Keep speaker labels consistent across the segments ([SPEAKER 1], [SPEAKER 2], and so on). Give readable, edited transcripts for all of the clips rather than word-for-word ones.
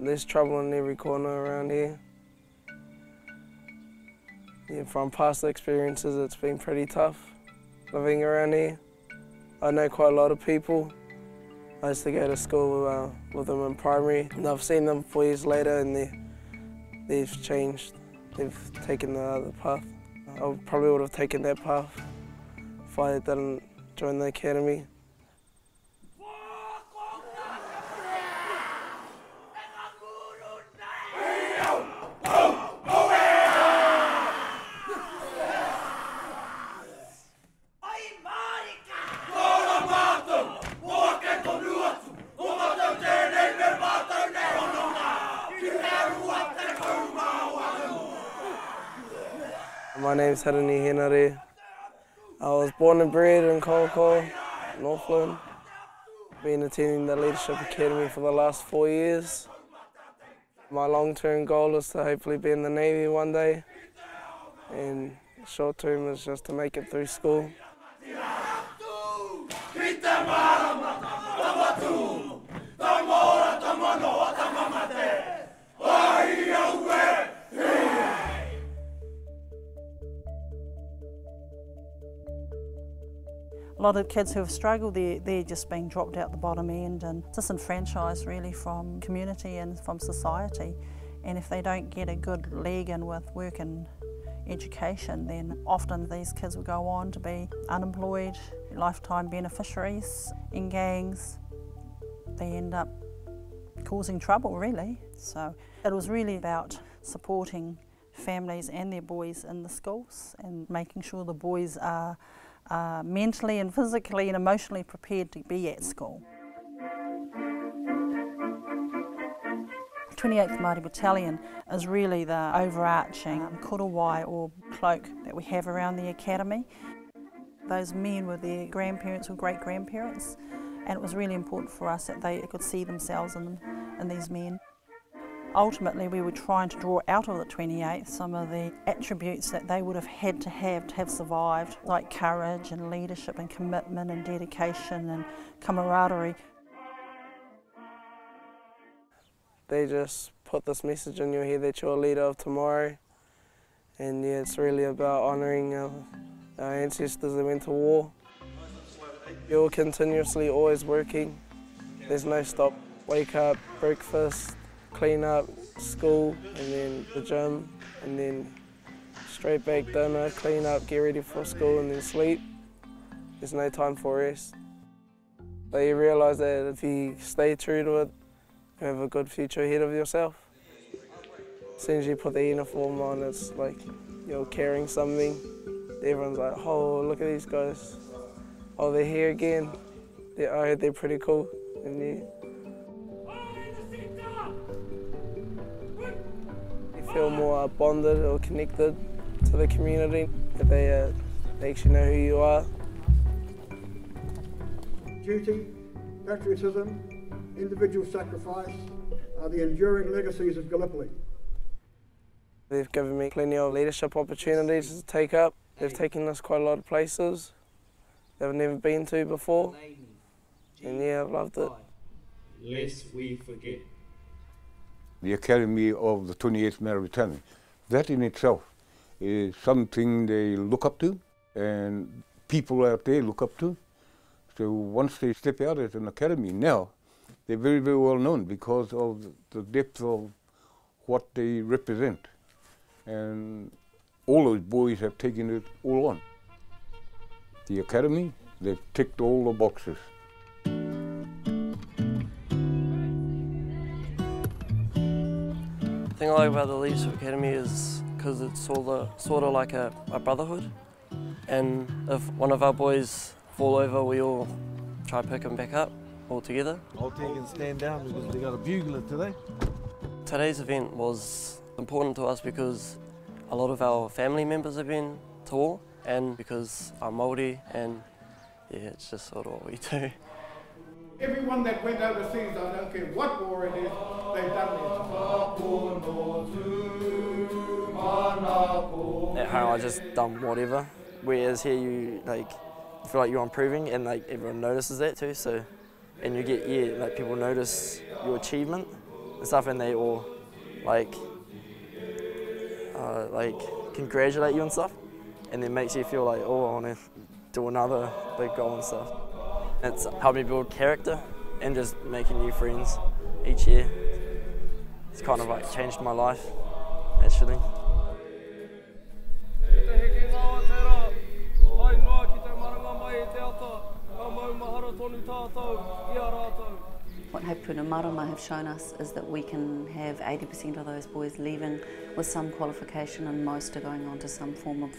[SPEAKER 1] There's trouble in every corner around here. Yeah, from past experiences, it's been pretty tough living around here. I know quite a lot of people. I used to go to school with them in primary, and I've seen them 4 years later, and they've changed. They've taken the other path. I probably would have taken that path if I didn't join the academy. My name's Harani Henare. I was born and bred in Kaukau, Northland. Been attending the Leadership Academy for the last 4 years. My long-term goal is to hopefully be in the Navy one day, and short-term is just to make it through school.
[SPEAKER 2] A lot of kids who have struggled, they're just being dropped out the bottom end and disenfranchised really from community and from society. And if they don't get a good leg in with work and education, then often these kids will go on to be unemployed, lifetime beneficiaries in gangs. They end up causing trouble really. So it was really about supporting families and their boys in the schools and making sure the boys are mentally and physically and emotionally prepared to be at school. 28th Māori Battalion is really the overarching korowai or cloak that we have around the academy. Those men were their grandparents or great-grandparents, and it was really important for us that they could see themselves in these men. Ultimately, we were trying to draw out of the 28th some of the attributes that they would have had to have survived, like courage and leadership and commitment and dedication and camaraderie.
[SPEAKER 1] They just put this message in your head that you're a leader of tomorrow, and yeah, it's really about honouring our ancestors that went to war. You're continuously always working. There's no stop. Wake up, breakfast, clean up, school, and then the gym, and then straight back dinner, clean up, get ready for school, and then sleep. There's no time for rest. But you realise that if you stay true to it, you have a good future ahead of yourself. As soon as you put the uniform on, it's like you're carrying something. Everyone's like, oh, look at these guys. Oh, they're here again. I heard they're pretty cool. And you feel more bonded or connected to the community, that they actually know who you are.
[SPEAKER 3] Duty, patriotism, individual sacrifice are the enduring legacies of Gallipoli.
[SPEAKER 1] They've given me plenty of leadership opportunities to take up. They've taken us quite a lot of places that I've never been to before, and yeah, I've loved it.
[SPEAKER 4] Lest we forget.
[SPEAKER 5] The Academy of the 28th Māori Battalion, that in itself is something they look up to and people out there look up to. So once they step out as an academy now, they're very, very well known because of the depth of what they represent. And all those boys have taken it all on. The academy, they've ticked all the boxes.
[SPEAKER 6] The thing I like about the Leadership Academy is because it's sort of like a brotherhood, and if one of our boys fall over, we all try to pick him back up all together.
[SPEAKER 7] Old team can stand down because they got a bugler today.
[SPEAKER 6] Today's event was important to us because a lot of our family members have been to war, and because I'm Māori, and yeah, it's just sort of what we do.
[SPEAKER 8] Everyone that went overseas, I don't care what war it is, they've done it.
[SPEAKER 9] At home I just done whatever, whereas here you feel like you're improving, and everyone notices that too. So, and you get people notice your achievement, and stuff, and they all like congratulate you and stuff, and it makes you feel like, oh, I want to do another big goal and stuff. It's helped me build character and just making new friends each year. It's kind of like changed my life, actually.
[SPEAKER 10] What Puna Marama have shown us is that we can have 80% of those boys leaving with some qualification, and most are going on to some form of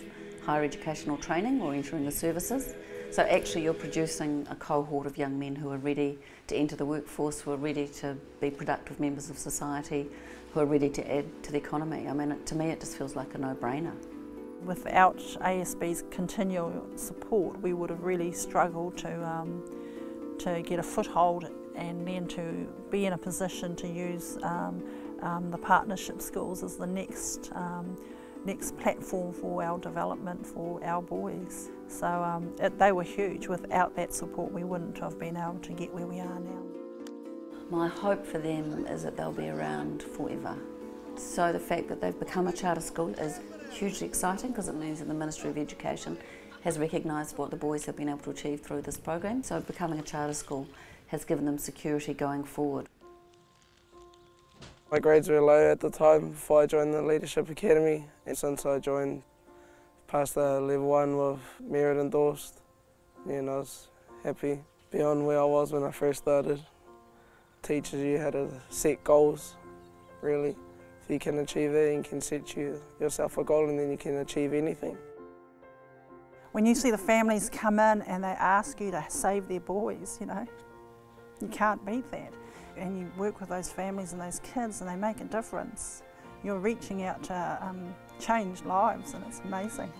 [SPEAKER 10] higher educational training or entering the services. So actually you're producing a cohort of young men who are ready to enter the workforce, who are ready to be productive members of society, who are ready to add to the economy. I mean, to me it just feels like a no-brainer.
[SPEAKER 2] Without ASB's continual support, we would have really struggled to get a foothold and then to be in a position to use the partnership schools as the next platform for our development for our boys. So they were huge. Without that support we wouldn't have been able to get where we are now.
[SPEAKER 10] My hope for them is that they'll be around forever. So the fact that they've become a charter school is hugely exciting, because it means that the Ministry of Education has recognised what the boys have been able to achieve through this program. So becoming a charter school has given them security going forward.
[SPEAKER 1] My grades were low at the time before I joined the Leadership Academy, and since I joined, passed the level 1 with merit endorsed, and I was happy beyond where I was when I first started. Teaches you how to set goals, really. If you can achieve it, you can set yourself a goal, and then you can achieve anything.
[SPEAKER 2] When you see the families come in and they ask you to save their boys, you know, you can't beat that. And you work with those families and those kids and they make a difference. You're reaching out to change lives, and it's amazing.